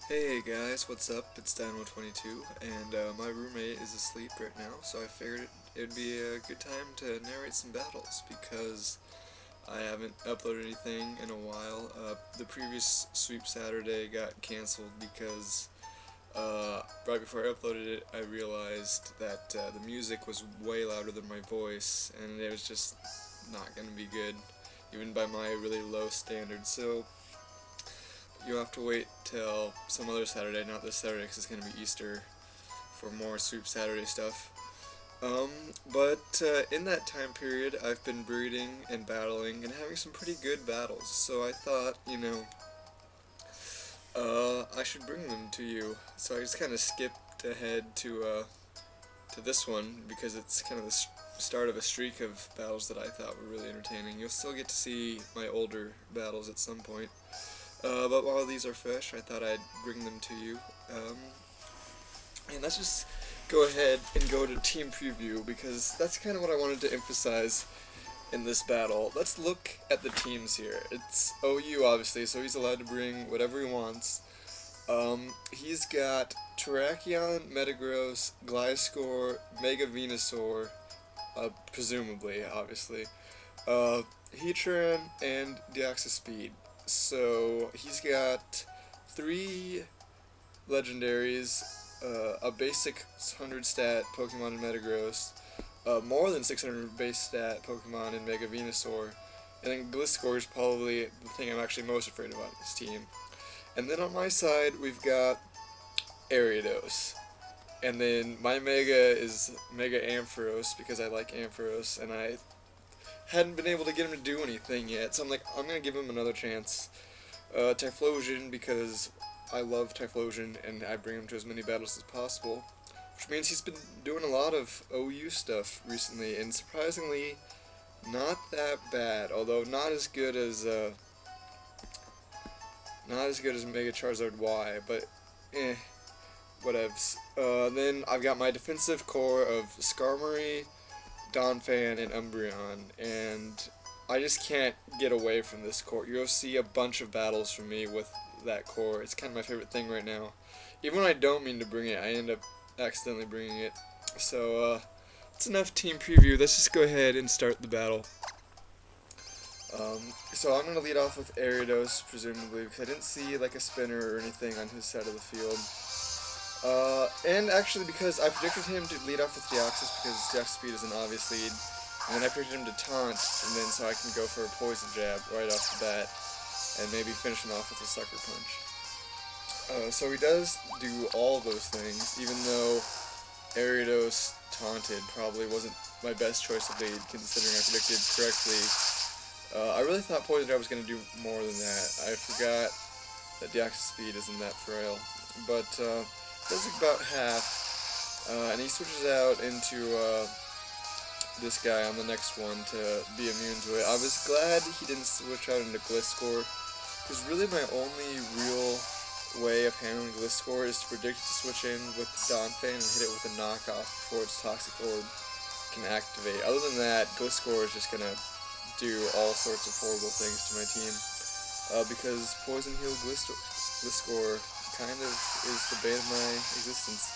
Hey guys, what's up? It's Dan122, and my roommate is asleep right now, so I figured it'd be a good time to narrate some battles because I haven't uploaded anything in a while. The previous Sweep Saturday got canceled because right before I uploaded it, I realized that the music was way louder than my voice, and it was just not gonna be good, even by my really low standards. So you'll have to wait till some other Saturday, not this Saturday, because it's going to be Easter, for more Sweep Saturday stuff. Um, but in that time period, I've been breeding and battling and having some pretty good battles. So I thought, I should bring them to you. So I just kind of skipped ahead to this one because it's kind of the start of a streak of battles that I thought were really entertaining. You'll still get to see my older battles at some point. But while these are fresh, I thought I'd bring them to you. Um, and let's just go ahead and go to team preview because that's kind of what I wanted to emphasize in this battle. Let's look at the teams here. It's OU, obviously, so he's allowed to bring whatever he wants. He's got Terrakion, Metagross, Gliscor, Mega Venusaur, presumably, obviously, Heatran, and Deoxyspeed. So he's got 3 legendaries, a basic 100 stat Pokemon in Metagross, more than 600 base stat Pokemon in Mega Venusaur, and then Gliscor is probably the thing I'm actually most afraid about in this team. And then on my side, we've got Ariados. And then my Mega is Mega Ampharos because I like Ampharos, and I hadn't been able to get him to do anything yet, so I'm like, I'm gonna give him another chance. Typhlosion, because I love Typhlosion, and I bring him to as many battles as possible, which means he's been doing a lot of OU stuff recently, and surprisingly, not that bad, although not as good as Mega Charizard Y, but whatevs. Then I've got my defensive core of Skarmory, Donphan, and Umbreon, and I just can't get away from this core. You'll see a bunch of battles from me with that core. It's kind of my favorite thing right now. Even when I don't mean to bring it, I end up accidentally bringing it. So, that's enough team preview. Let's just go ahead and start the battle. So I'm going to lead off with Ariados, presumably, because I didn't see like a spinner or anything on his side of the field. And actually because I predicted him to lead off with Deoxys because Deoxys is an obvious lead, and then I predicted him to taunt, and then so I can go for a poison jab right off the bat, and maybe finish him off with a sucker punch. So he does do all those things, even though Ariados taunted probably wasn't my best choice of lead, considering I predicted correctly. I really thought poison jab was going to do more than that. I forgot that Deoxys isn't that frail, but does about half, and he switches out into this guy on the next one to be immune to it. I was glad he didn't switch out into Gliscor, because really my only real way of handling Gliscor is to predict to switch in with Donphan and hit it with a knockoff before its Toxic Orb can activate. Other than that, Gliscor is just going to do all sorts of horrible things to my team, because Poison Heal Gliscor kind of is the bane of my existence.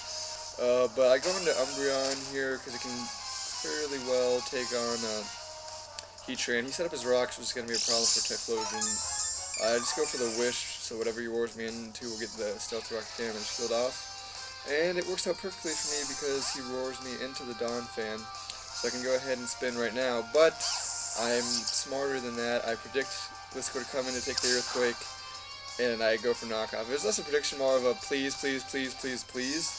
But I go into Umbreon here because it can fairly well take on Heatran. He set up his rocks, which is going to be a problem for Typhlosion. I just go for the Wish, so whatever he roars me into will get the Stealth Rock damage killed off. And it works out perfectly for me because he roars me into the Donphan, so I can go ahead and spin right now. But I'm smarter than that. I predict Gliscor to come in to take the Earthquake, and I go for knockoff. It was less a prediction, more of a please, please, please, please, please.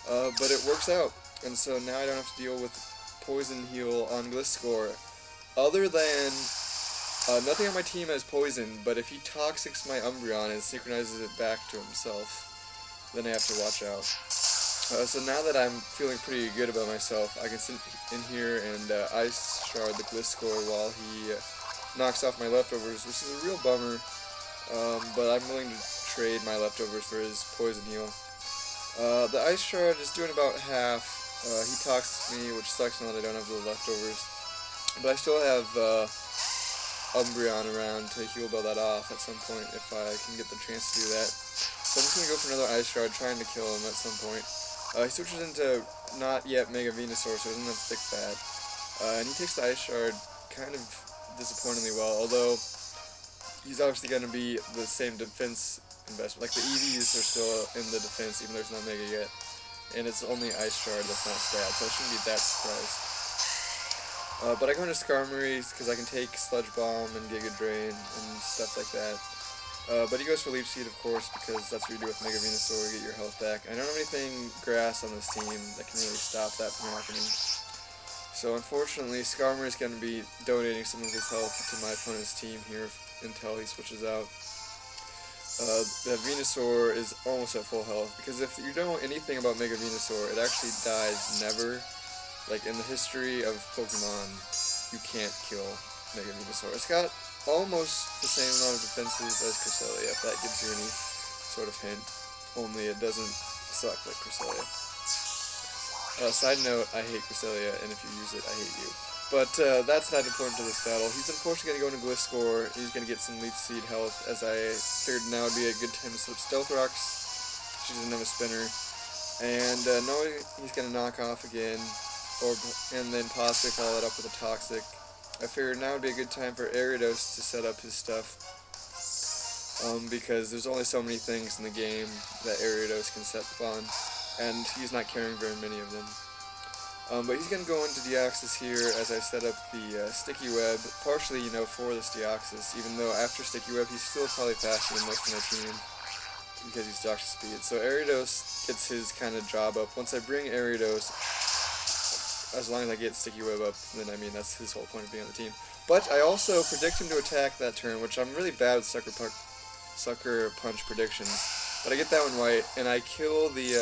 But it works out, and so now I don't have to deal with Poison Heal on Gliscor. Other than nothing on my team has poison, but if he Toxics my Umbreon and synchronizes it back to himself, then I have to watch out. So now that I'm feeling pretty good about myself, I can sit in here and Ice Shard the Gliscor while he knocks off my leftovers, which is a real bummer. But I'm willing to trade my leftovers for his Poison Heal. The Ice Shard is doing about half. He toxics me, which sucks now that I don't have the leftovers. But I still have Umbreon around to heal all that off at some point if I can get the chance to do that. So I'm just going to go for another Ice Shard, trying to kill him at some point. He switches into not yet Mega Venusaur, so he doesn't have Thick Fat. And he takes the Ice Shard kind of disappointingly well, although he's obviously going to be the same defense investment. Like, the EVs are still in the defense, even though it's not Mega yet. And it's only Ice Shard that's not stab, so I shouldn't be that surprised. But I go into Skarmory because I can take Sludge Bomb and Giga Drain and stuff like that. But he goes for Leech Seed, of course, because that's what you do with Mega Venusaur, get your health back. I don't have anything grass on this team that can really stop that from happening. So unfortunately, Skarmory is going to be donating some of his health to my opponent's team here until he switches out. The Venusaur is almost at full health, because if you don't know anything about Mega Venusaur, it actually dies never. Like, in the history of Pokemon, you can't kill Mega Venusaur. It's got almost the same amount of defenses as Cresselia, if that gives you any sort of hint. Only it doesn't suck like Cresselia. Side note, I hate Cresselia, and if you use it, I hate you. But that's not important to this battle. He's unfortunately going to go into Gliscor. He's going to get some Leech Seed health, as I figured now would be a good time to slip Stealth Rocks. She doesn't have a spinner. And knowing he's going to knock off again, and then possibly follow it up with a Toxic, I figured now would be a good time for Ariados to set up his stuff, because there's only so many things in the game that Ariados can set up on, and he's not carrying very many of them. But he's going to go into Deoxys here as I set up the Sticky Web, partially, for this Deoxys, even though after Sticky Web he's still probably faster than most of my team, because he's Deoxys speed. So Ariados gets his kind of job up. Once I bring Ariados, as long as I get Sticky Web up, then I mean that's his whole point of being on the team. But I also predict him to attack that turn, which I'm really bad with Sucker Punch predictions. But I get that one right, and I kill the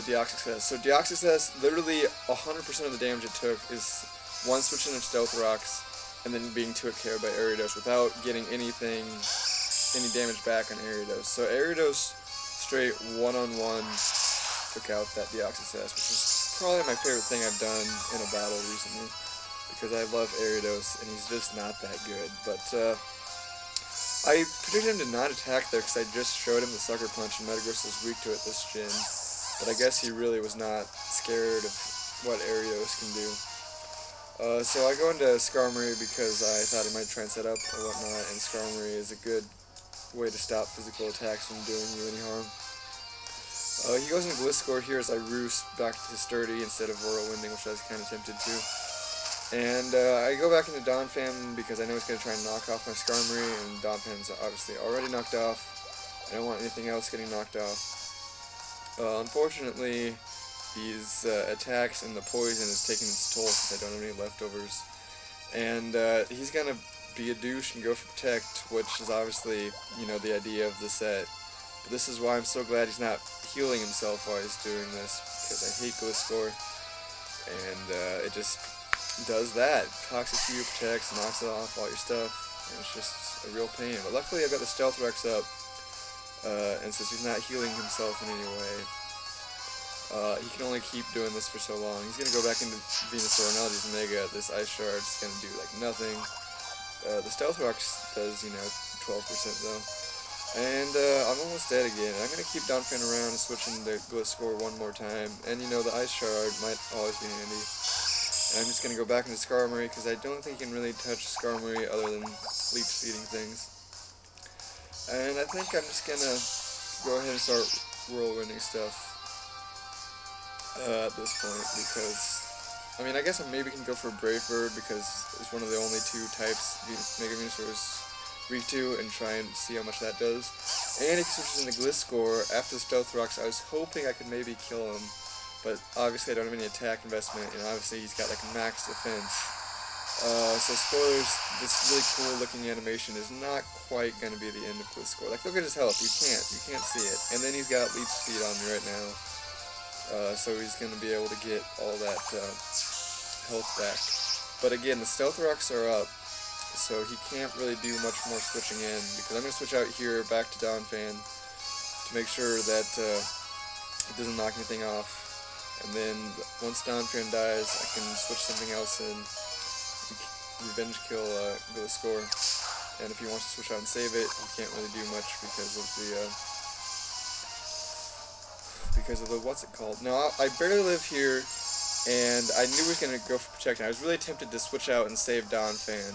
Deoxys. So Deoxys, literally 100% of the damage it took is one switching of Stealth Rocks, and then being took care of by Ariados without getting any damage back on Ariados. So Ariados straight one-on-one took out that Deoxys, which is probably my favorite thing I've done in a battle recently, because I love Ariados and he's just not that good. But I predicted him to not attack there because I just showed him the Sucker Punch and Metagross is weak to it this gen, but I guess he really was not scared of what Ariados can do. So I go into Skarmory because I thought I might try and set up or whatnot, and Skarmory is a good way to stop physical attacks from doing you any harm. He goes into Gliscor here as I roost back to Sturdy instead of Whirlwinding, which I was kind of tempted to. And I go back into Donphan because I know he's going to try and knock off my Skarmory, and Donphan's obviously already knocked off. I don't want anything else getting knocked off. Unfortunately, these attacks and the poison is taking its toll since I don't have any leftovers. And he's going to be a douche and go for Protect, which is obviously, the idea of the set. But this is why I'm so glad he's not healing himself while he's doing this, because I hate Gliscor, and it just does that. Toxic you, protects, knocks it off all your stuff, and it's just a real pain. But luckily I've got the Stealth Rex up, and since he's not healing himself in any way, he can only keep doing this for so long. He's going to go back into Venusaur, now that he's Mega, this Ice Shard is going to do like nothing. The Stealth Rex does, 12% though. And I'm almost dead again. I'm going to keep Donphan around and switch into Gliscor one more time. And the Ice Shard might always be handy. And I'm just going to go back into Skarmory because I don't think you can really touch Skarmory other than Leech Seeding things. And I think I'm just going to go ahead and start Whirlwinding stuff at this point, because I guess I maybe can go for Brave Bird because it's one of the only two types Mega Venusaur is weak to, and try and see how much that does. And if he switches into Gliscor after the Stealth Rocks, I was hoping I could maybe kill him, but obviously I don't have any attack investment, and obviously he's got like max defense. So spoilers, this really cool looking animation is not quite going to be the end of Gliscor. Like, look at his health, you can't see it. And then he's got Leech Seed on me right now, so he's going to be able to get all that health back. But again, the Stealth Rocks are up, so he can't really do much more switching in, because I'm going to switch out here back to Donphan to make sure that it doesn't knock anything off. And then once Donphan dies, I can switch something else in, revenge kill Gliscor. and if he wants to switch out and save it, he can't really do much because of the what's it called. Now, I barely live here, and I knew he was going to go for protection. I was really tempted to switch out and save Donphan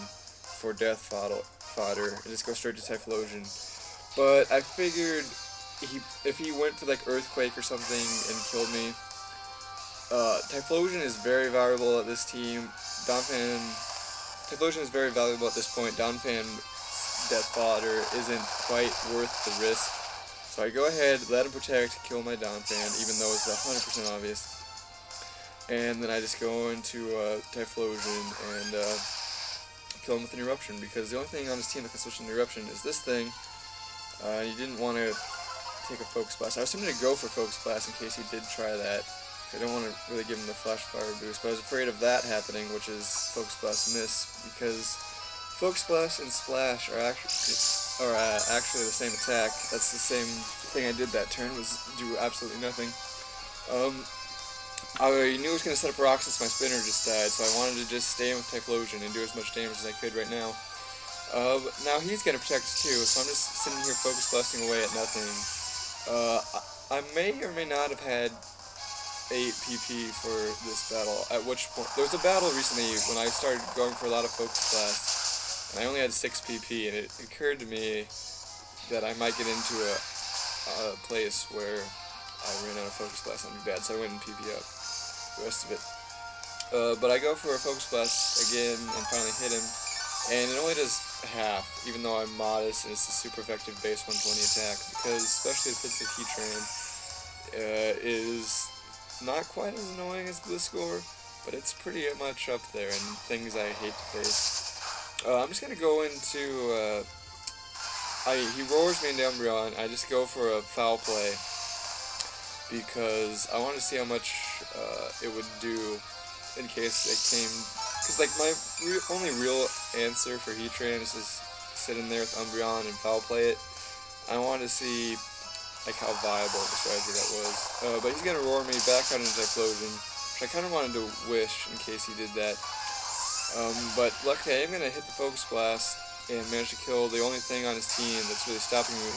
for death fodder and just go straight to Typhlosion. But I figured if he went for like Earthquake or something and killed me, Typhlosion is very valuable at this team. Typhlosion is very valuable at this point. Donphan death fodder isn't quite worth the risk. So I go ahead, let him protect, kill my Donphan, even though it's 100% obvious. And then I just go into Typhlosion and kill him with an Eruption, because the only thing on his team that can switch into Eruption is this thing. He didn't want to take a Focus Blast. I was tempted to go for Focus Blast in case he did try that. I don't want to really give him the Flash Fire boost, but I was afraid of that happening, which is Focus Blast miss, because Focus Blast and Splash are actually the same attack. That's the same thing I did that turn, was do absolutely nothing. I knew I was going to set up a rock since my spinner just died, so I wanted to just stay in with Typhlosion and do as much damage as I could right now. Now he's going to protect too, so I'm just sitting here Focus Blasting away at nothing. I may or may not have had 8 PP for this battle, at which point, there was a battle recently when I started going for a lot of Focus Blasts, and I only had 6 PP, and it occurred to me that I might get into a place where I ran out of Focus Blast and that'd be bad, so I went and PP up the rest of it. But I go for a Focus Blast again and finally hit him, and it only does half, even though I'm modest and it's a super effective base 120 attack, because especially if it's a Heatran, is not quite as annoying as Gliscor, but it's pretty much up there and things I hate to face. I'm just gonna go into, he roars me into Umbreon. I just go for a Foul Play, because I want to see how much it would do in case it came, because like my only real answer for Heatran is just sit in there with Umbreon and Foul Play it. I want to see like how viable the strategy that was. But he's going to roar me back out into Typhlosion, which I kind of wanted to wish in case he did that. But luckily I'm going to hit the Focus Blast and manage to kill the only thing on his team that's really stopping me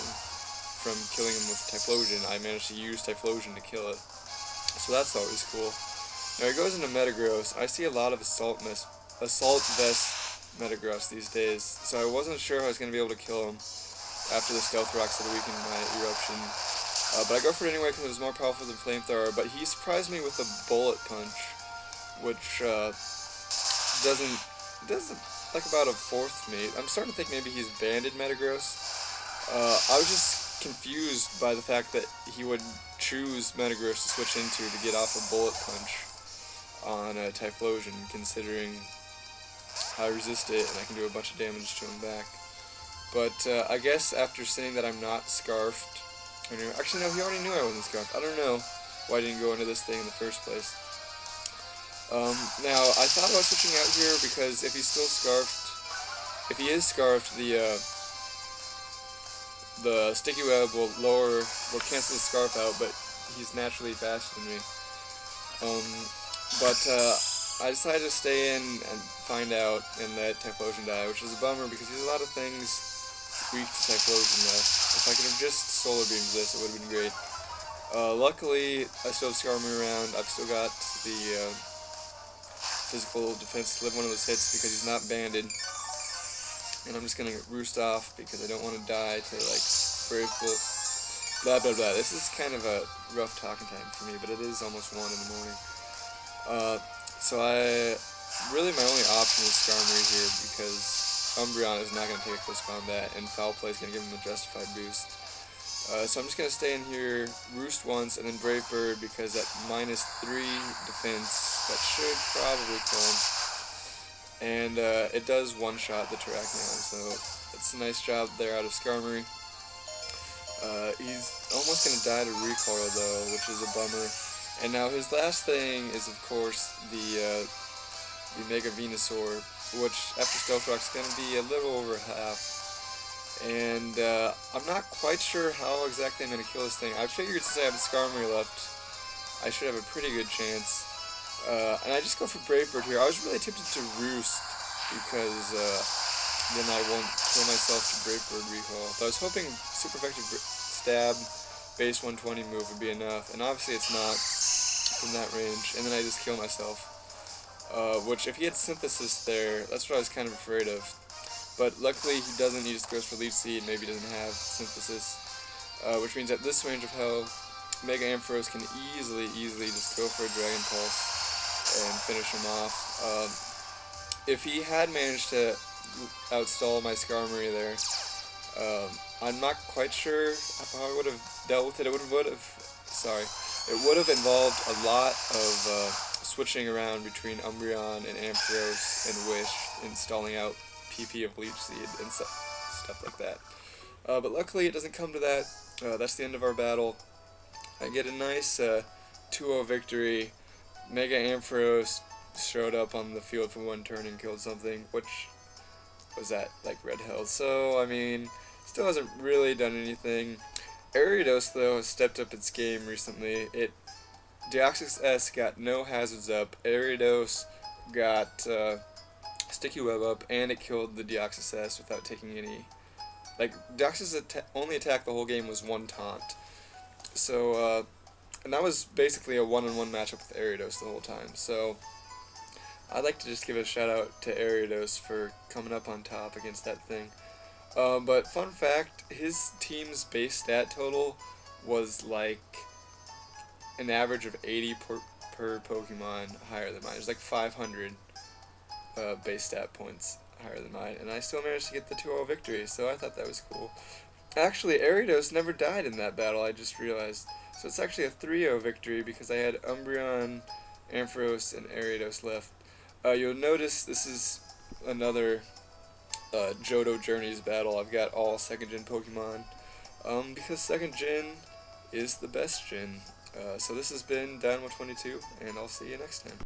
from killing him with Typhlosion. I managed to use Typhlosion to kill it. So that's always cool. Now he goes into Metagross. I see a lot of Assault Vest Metagross these days, so I wasn't sure if I was going to be able to kill him after the Stealth Rocks that weakened my Eruption. But I go for it anyway because it was more powerful than Flamethrower, but he surprised me with a Bullet Punch, which does like about a fourth me. I'm starting to think maybe he's banded Metagross. I was just confused by the fact that he would choose Metagross to switch into to get off a Bullet Punch on Typhlosion, considering how I resist it and I can do a bunch of damage to him back. But I guess after seeing that I'm not Scarfed, actually no, he already knew I wasn't Scarfed. I don't know why I didn't go into this thing in the first place. Now, I thought about switching out here because if he's still Scarfed, if he is Scarfed, the Sticky Web will cancel the Scarf out, but he's naturally faster than me. I decided to stay in and find out and let Typhlosion die, which is a bummer because there's a lot of things weak to Typhlosion left. If I could have just Solar Beamed this, it would have been great. Luckily, I still have Skarmory around. I've still got the physical defense to live one of those hits because he's not banded. And I'm just going to roost off because I don't want to die to, like, Brave Bullet. Blah, blah, blah. This is kind of a rough talking time for me, but it is almost 1 in the morning. So really my only option is Skarmory here because Umbreon is not going to take a close combat and Foul Play is going to give him a justified boost. So I'm just going to stay in here, roost once, and then Brave Bird because at -3 defense, that should probably kill him. And it does one-shot the Terrakion, so it's a nice job there out of Skarmory. He's almost going to die to Recoil though, which is a bummer. And now his last thing is, of course, the Mega Venusaur, which after Stealth Rock's going to be a little over half. And I'm not quite sure how exactly I'm going to kill this thing. I figured since I have a Skarmory left, I should have a pretty good chance. And I just go for Brave Bird here. I was really tempted to Roost because then I won't kill myself to break word recall. But I was hoping super effective stab, base 120 move would be enough, and obviously it's not from that range, and then I just kill myself. Which, if he had synthesis there, that's what I was kind of afraid of. But luckily he doesn't, he just goes for leech seed, maybe he doesn't have synthesis. Which means at this range of health, Mega Ampharos can easily just go for a Dragon Pulse and finish him off. If he had managed to outstall my Skarmory there, I'm not quite sure how I would have dealt with it. It would have involved a lot of switching around between Umbreon and Ampharos and Wish, installing out PP of Leech Seed and stuff like that. But luckily it doesn't come to that. That's the end of our battle. I get a nice 2-0 victory. Mega Ampharos showed up on the field for one turn and killed something, which was at like red health. So, I mean, still hasn't really done anything. Ariados, though, has stepped up its game recently. Deoxys S got no hazards up, Ariados got Sticky Web up, and it killed the Deoxys S without taking any... Like, Deoxys' only attack the whole game was one taunt. So, and that was basically a one-on-one matchup with Ariados the whole time. So, I'd like to just give a shout out to Ariados for coming up on top against that thing. But fun fact, his team's base stat total was like an average of 80 per Pokemon higher than mine. It was like 500 base stat points higher than mine, and I still managed to get the 2-0 victory, so I thought that was cool. Actually, Ariados never died in that battle, I just realized. So it's actually a 3-0 victory because I had Umbreon, Ampharos, and Ariados left. You'll notice this is another Johto Journeys battle. I've got all 2nd gen Pokemon because 2nd gen is the best gen. So this has been Dynamo22, and I'll see you next time.